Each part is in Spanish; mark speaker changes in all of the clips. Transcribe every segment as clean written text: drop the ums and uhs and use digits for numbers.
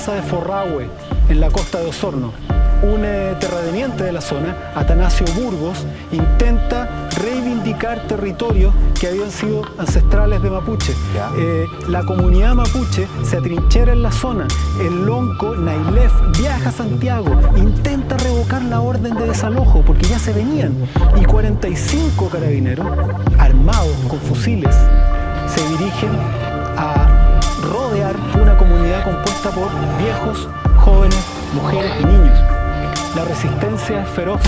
Speaker 1: matanza de Forrahue, en la costa de Osorno. Un terrateniente de la zona, Atanasio Burgos, intenta reivindicar territorios que habían sido ancestrales de Mapuche. La comunidad mapuche se atrinchera en la zona. El lonco Nailef viaja a Santiago, intenta revocar la orden de desalojo porque ya se venían. Y 45 carabineros, armados con fusiles, se dirigen a rodear una comunidad compuesta por viejos, jóvenes, mujeres y niños. La resistencia es feroz.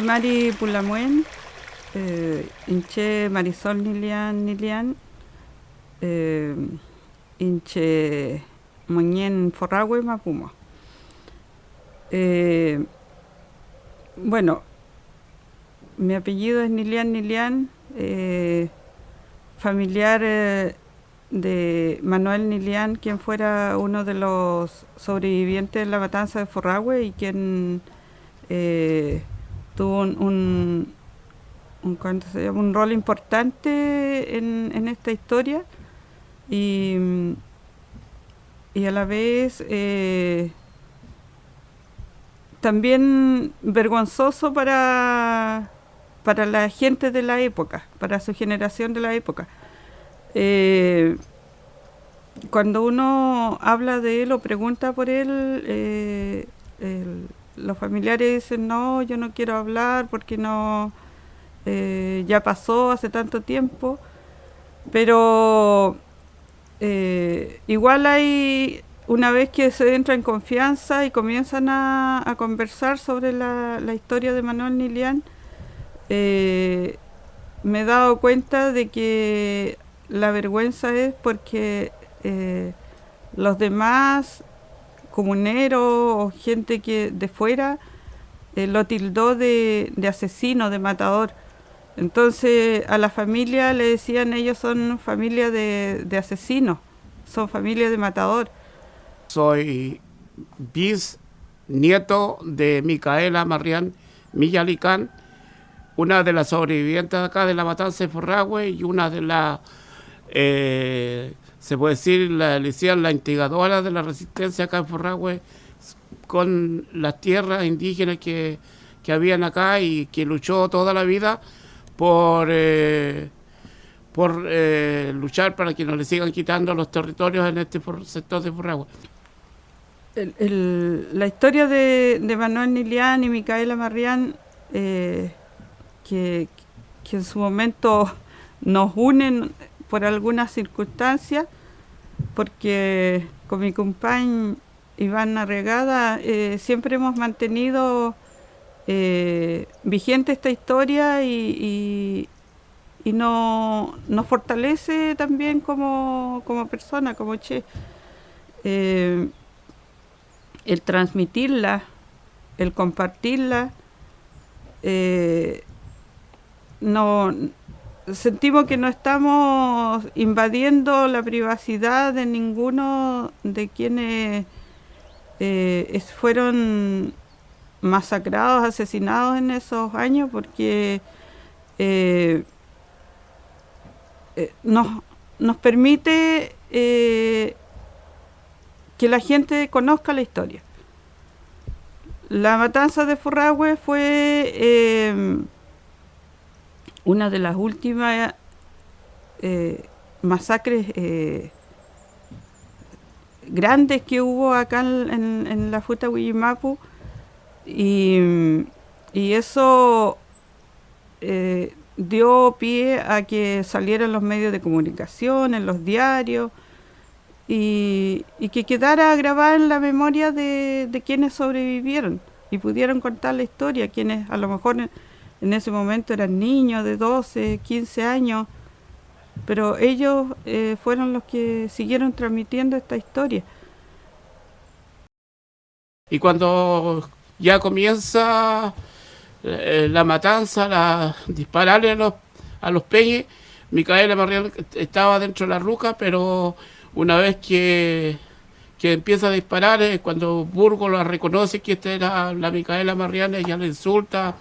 Speaker 2: Mari Pulamuen, Inche Marisol Nilian, Inche Moñén Forrahue Mapumo. Bueno, mi apellido es Nilian, familiar de Manuel Nilian, quien fuera uno de los sobrevivientes de la matanza de Forrahue y quien tuvo un rol importante en esta historia y a la vez también vergonzoso para la gente de la época, para su generación de la época. Cuando uno habla de él o pregunta por él, los familiares dicen, no, yo no quiero hablar porque no, ya pasó hace tanto tiempo, pero igual hay, una vez que se entra en confianza y comienzan a conversar sobre la historia de Manuel Nilian, me he dado cuenta de que la vergüenza es porque los demás comuneros o gente que de fuera lo tildó de asesino, de matador. Entonces a la familia le decían, ellos son familia de asesinos, son familia de matador.
Speaker 3: Soy bisnieto de Micaela Marrián Millalicán, una de las sobrevivientes acá de la matanza de Forrahue y una de las, se puede decir, le decían la instigadora de la resistencia acá en Forrahue con las tierras indígenas que habían acá y que luchó toda la vida por luchar para que no le sigan quitando los territorios en este sector de Forrahue.
Speaker 2: La historia de Manuel Nilian y Micaela Marrián, que en su momento nos unen por algunas circunstancias, porque con mi compañero Iván Arregada siempre hemos mantenido vigente esta historia y nos fortalece también como persona, como Che. El transmitirla, el compartirla, no sentimos que no estamos invadiendo la privacidad de ninguno de quienes fueron masacrados, asesinados en esos años, porque nos permite que la gente conozca la historia. La matanza de Forrahue fue una de las últimas masacres grandes que hubo acá en la Futa Huillimapu, y eso dio pie a que salieran los medios de comunicación, en los diarios, y que quedara grabada en la memoria de quienes sobrevivieron y pudieron contar la historia, quienes a lo mejor en ese momento eran niños de 12, 15 años, pero ellos fueron los que siguieron transmitiendo esta historia.
Speaker 3: Y cuando ya comienza la matanza, dispararle a los peñes, Micaela Marrián estaba dentro de la ruca, pero una vez que empieza a disparar, cuando Burgos la reconoce que esta era la Micaela Marrián, ella le insulta,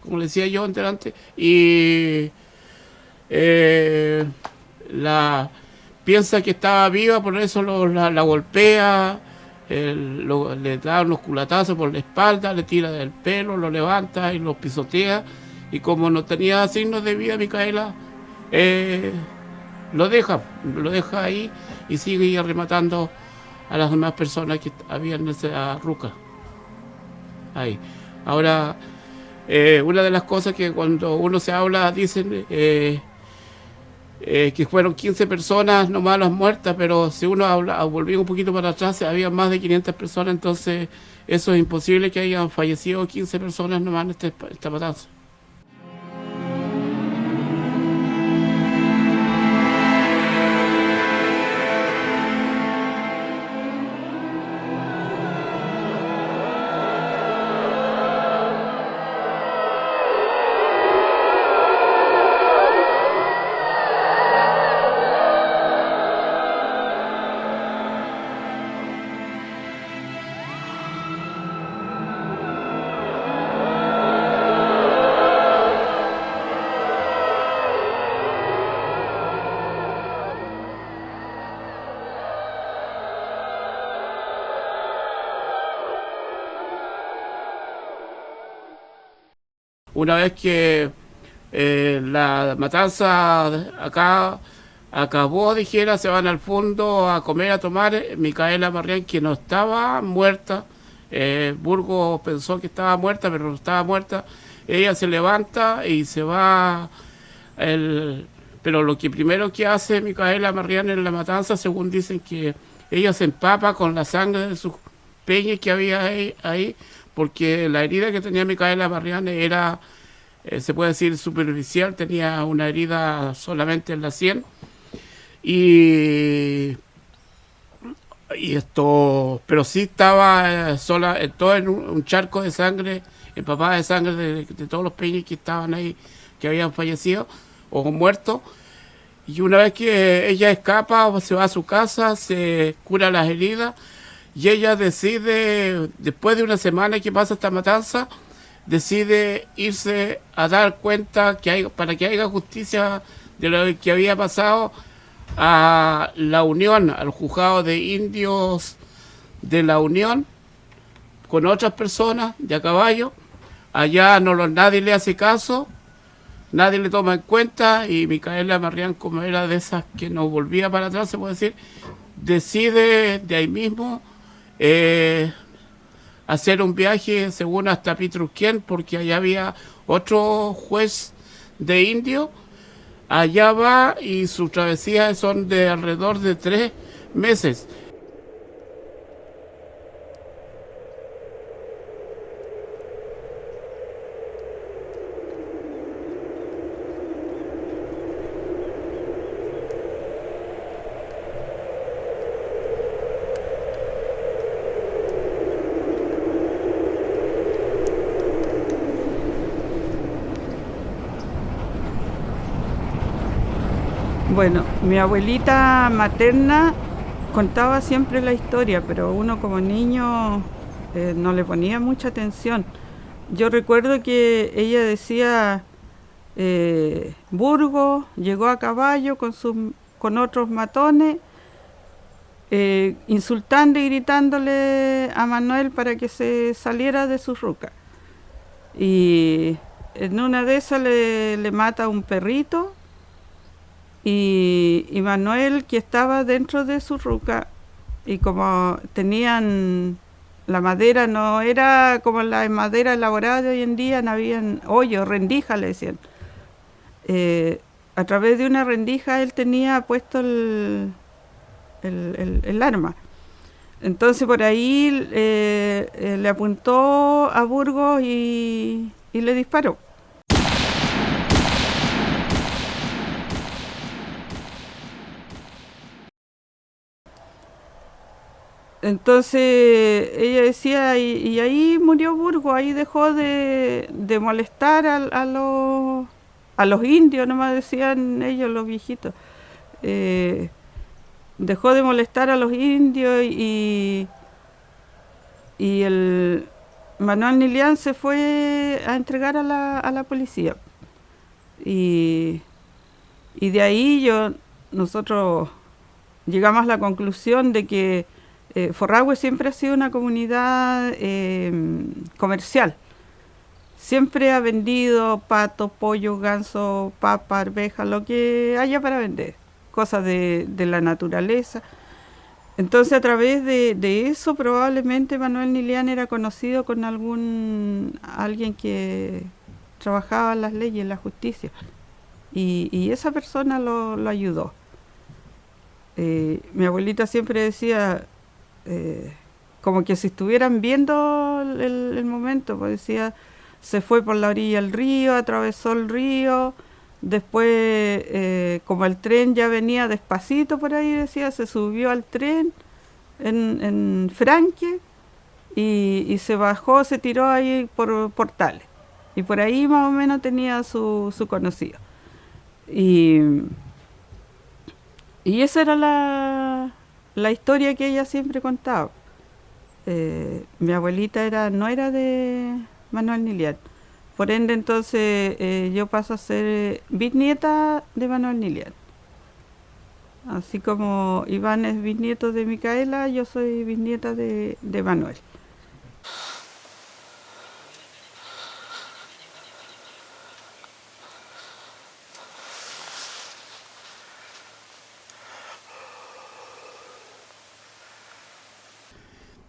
Speaker 3: como le decía yo antes, y piensa que estaba viva, por eso la golpea, le da unos culatazos por la espalda, le tira del pelo, lo levanta y lo pisotea, y como no tenía signos de vida, Micaela lo deja ahí y sigue rematando a las demás personas que habían en esa ruca. Ahí. Ahora, una de las cosas que cuando uno se habla, dicen que fueron 15 personas nomás las muertas, pero si uno volvía un poquito para atrás, había más de 500 personas, entonces eso es imposible que hayan fallecido 15 personas nomás en esta matanza. Una vez que la matanza acá acabó, dijera, se van al fondo a comer, a tomar. Micaela Marrián, que no estaba muerta, Burgos pensó que estaba muerta, pero no estaba muerta. Ella se levanta y se va. Pero lo que primero que hace Micaela Marrián en la matanza, según dicen, que ella se empapa con la sangre de sus peñas que había ahí, porque la herida que tenía Micaela Marrián era, se puede decir, superficial, tenía una herida solamente en la sien, y esto, pero sí estaba sola, todo en un charco de sangre, empapada de sangre de todos los peñas que estaban ahí, que habían fallecido o muerto. Y una vez que ella escapa, se va a su casa, se cura las heridas, y ella decide, después de una semana que pasa esta matanza, decide irse a dar cuenta para que haya justicia de lo que había pasado, a la Unión, al juzgado de indios de la Unión, con otras personas de a caballo. Allá nadie le hace caso, nadie le toma en cuenta, y Micaela Marrián, como era de esas que no volvía para atrás, se puede decir, decide de ahí mismo hacer un viaje, según hasta Pitrusquén, porque allá había otro juez de indio. Allá va, y sus travesías son de alrededor de 3 meses.
Speaker 2: Bueno, mi abuelita materna contaba siempre la historia, pero uno como niño no le ponía mucha atención. Yo recuerdo que ella decía, Burgos llegó a caballo con otros matones, insultando y gritándole a Manuel para que se saliera de su ruca. Y en una de esas le mata un perrito. Y Manuel, que estaba dentro de su ruca, y como tenían la madera, no era como la madera elaborada de hoy en día, no habían hoyos, rendijas le decían. A través de una rendija él tenía puesto el arma. Entonces por ahí le apuntó a Burgos y le disparó. Entonces ella decía, y ahí murió Burgos, ahí dejó de molestar a los indios, nomás decían ellos, los viejitos. Dejó de molestar a los indios y el Manuel Nilian se fue a entregar a la policía. Y de ahí nosotros llegamos a la conclusión de que Forrahue siempre ha sido una comunidad comercial. Siempre ha vendido pato, pollo, ganso, papa, arveja, lo que haya para vender, cosas de la naturaleza. Entonces, a través de eso, probablemente Manuel Nilian era conocido con alguien que trabajaba en las leyes, en la justicia. Y esa persona lo ayudó. Mi abuelita siempre decía, como que si estuvieran viendo el momento, pues decía, se fue por la orilla del río, atravesó el río, después, como el tren ya venía despacito por ahí, decía, se subió al tren en Franque y se bajó, se tiró ahí por Portales. Y por ahí más o menos tenía su conocido. Y esa era la historia que ella siempre contaba. Mi abuelita no era de Manuel Nilian. Por ende, entonces, yo paso a ser bisnieta de Manuel Nilian. Así como Iván es bisnieto de Micaela, yo soy bisnieta de Manuel.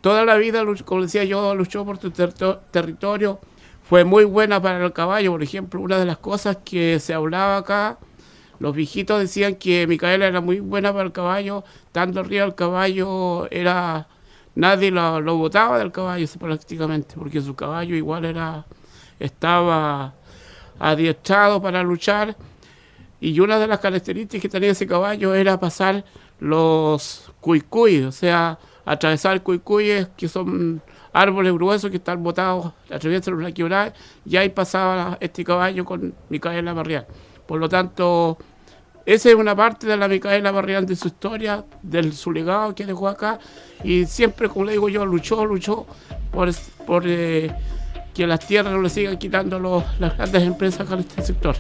Speaker 3: Toda la vida, como decía yo, luchó por tu territorio. Fue muy buena para el caballo. Por ejemplo, una de las cosas que se hablaba acá, los viejitos decían que Micaela era muy buena para el caballo. Estando arriba del caballo, nadie lo botaba del caballo prácticamente, porque su caballo igual estaba adiestrado para luchar. Y una de las características que tenía ese caballo era pasar los cuicuy, o sea, atravesar cuicuyes, que son árboles gruesos que están botados, atraviesan una quebrada, y ahí pasaba este caballo con Micaela Barrián. Por lo tanto, esa es una parte de la Micaela Barrián, de su historia, de su legado que dejó acá, y siempre, como le digo yo, luchó por que las tierras no le sigan quitando las grandes empresas acá en este sector.